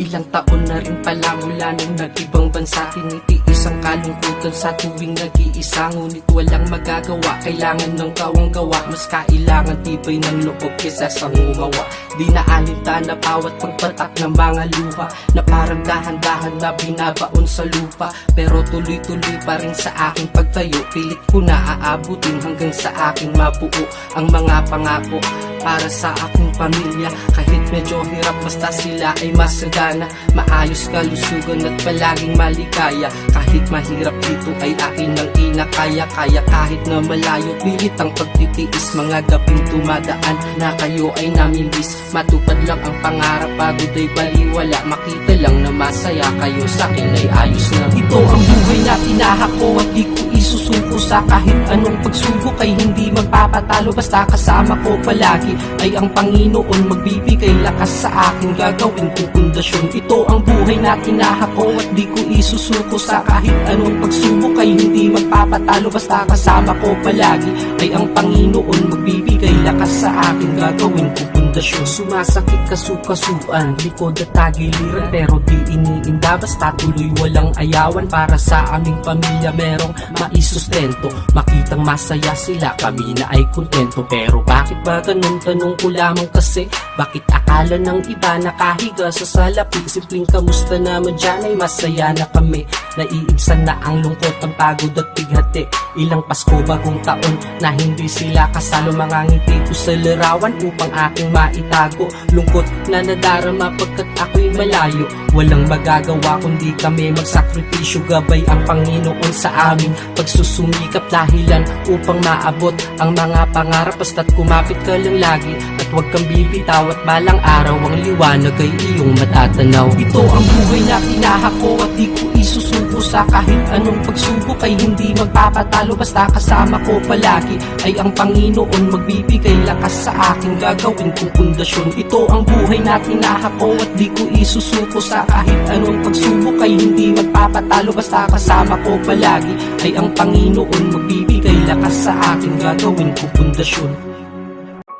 Ilang taon na rin pala mula nung nag-ibang bansa, tinitiis ang kalungkutan sa tuwing nag-iisa. Ngunit walang magagawa, kailangan ng kawang-gawa. Mas kailangan tibay ng loob kesa sa ngumawa. Di na alintana bawat pagpatak ng mga luha, na parang dahan-dahan na binabaon sa lupa. Pero tuloy-tuloy pa rin sa aking pagtayo, pilit ko na aabutin hanggang sa aking mabuo ang mga pangako para sa aking pamilya. Kahit medyo hirap, basta sila ay masagana, maayos, kalusugan at palaging maligaya. Kahit mahirap dito ay akin ang inakaya. Kaya kahit na malayo, pilit ang pagtitiis. Mga gabing tumadaan na kayo ay namimiss. Matupad lang ang pangarap, pagod ay baliwala. Makita lang na masaya kayo, sa'kin ay ayos na. Ito ang buhay na tinahako at di ko isusuko sa kahit anong pagsubok. Ay hindi magpapatalo, basta kasama ko palagi ay ang Panginoon. Magbibigay lakas sa akin, gagawin kong pundasyon. Ito ang buhay na tinahako at di ko isusuko sa kahit anong pagsubok. Ay hindi magpapatalo, basta kasama ko palagi ay ang Panginoon. Magbibigay lakas sa akin, gagawin kong pundasyon. Sumasakit kasukasuan, likod at tagiliran, pero di iniinda, basta tuloy walang ayawan. Para sa aming pamilya merong maisustento, makitang masaya sila, kami na ay kontento. Pero bakit ba ganun? Tanong ko lamang kasi, bakit akala ng iba nakahiga sa salapi? Simpleng kamusta naman dyan ay masaya na kami. Naiibsan na ang lungkot, ang pagod at bighati. Ilang Pasko, bagong taon na hindi sila kasalo. Mga ngiti ko sa larawan upang aking maitago lungkot na nadarama pagkat ako'y malayo. Walang magagawa kundi kami magsakripisyo, gabay ang Panginoon sa amin pagsusumikap, dahilan upang maabot ang mga pangarap. Basta't kumapit ka lang lagi at huwag kang bibitaw, at balang araw ang liwanag ay iyong matatanaw. Ito ang buhay na tinahako at di ko isusuko sa kahit anong pagsubok. Ay hindi magpapatalo, basta kasama ko palagi ay ang Panginoon. Magbibigay lakas sa akin, gagawin kong pundasyon. Ito ang buhay na tinahako at di ko isusuko sa kahit anong pagsubok. Ay hindi magpapatalo, basta kasama ko palagi ay ang Panginoon. Magbibigay lakas sa akin, gagawin kong pundasyon.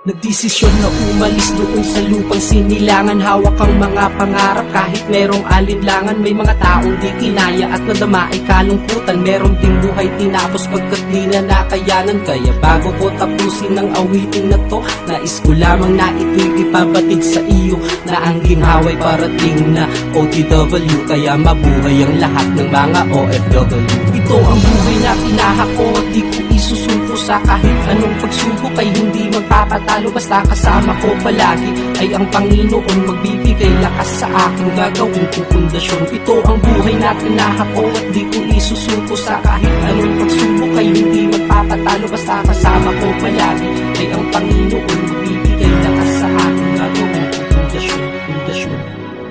Nagdesisyon na umalis doon sa lupang sinilangan. Hawak ang mga pangarap kahit merong alinlangan. May mga taong di kinaya at nadama ay kalungkutan. Meron ding buhay tinapos pagkat di na nakayanan. Kaya bago ko tapusin ang awitin na to, nais ko lamang na ito'y ipabatid sa iyo, na ang ginhawa'y parating na OTW. Kaya mabuhay ang lahat ng mga OFW. Ito ang buhay na tinahako at di ko isusuko sa kahit anong pagsubok. Ay hindi magpapatalo, basta kasama ko palagi ay ang Panginoon. Magbibigay lakas sa akin, gagawin kong pundasyon. Ito ang buhay na tinahako at di ko isusuko sa kahit anong pagsubok. Ay hindi magpapatalo, basta kasama ko palagi ay ang Panginoon. Magbibigay lakas sa akin, gagawin kong pundasyon.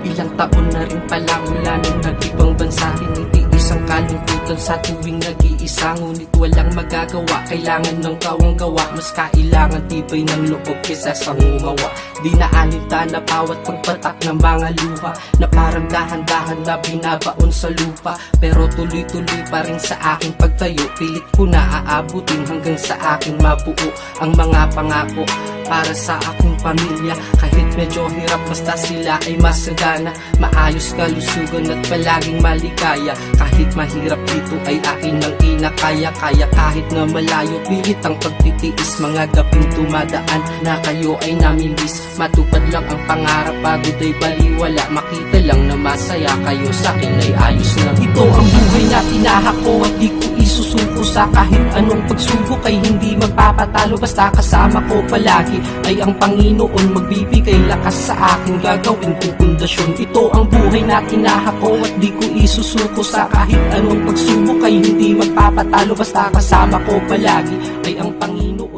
Ilang taon na rin pala mula nung nag-ibang bansa, tinitiis ang kalungkutan sa tuwing nag-iisa. Ngunit walang magagawa, kailangan ng kawang-gawa. Mas kailangan tibay ng loob kesa sa ngumawa. Di na alintana bawat pagpatak ng mga luha, na parang dahan-dahan na binabaon sa lupa. Pero tuloy-tuloy pa rin sa aking pagtayo, pilit ko na aabutin hanggang sa aking mabuo ang mga pangako para sa aking pamilya. Kahit medyo hirap, basta sila ay masagana, maayos, kalusugan at palaging maligaya. Kahit mahirap dito ay akin ang inakaya. Kaya kahit na malayo, pilit ang pagtitiis. Mga gabing tumadaan na kayo ay namimiss. Matupad lang ang pangarap, pagod ay baliwala. Makita lang na masaya kayo, sa'kin ay ayos na. Ito ang buhay na tinahako at di ko isusuko sa kahit anong pagsubok. Ay hindi magpapatalo, basta kasama ko palagi ay ang Panginoon. Magbibigay lakas sa akin, gagawin kong pundasyon. Ito ang buhay na tinahako at di ko isusuko sa kahit anong pagsubok. Ay hindi magpapatalo, basta kasama ko palagi ay ang Panginoon.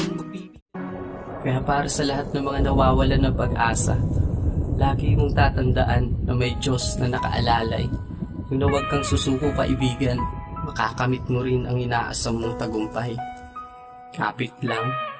Kaya para sa lahat ng mga nawawalan ng pag-asa, lagi mong tatandaan na may Diyos na nakaalalay. Kung na huwag kang susuko, kaibigan, makakamit mo rin ang inaasam mong tagumpay. Kapit lang.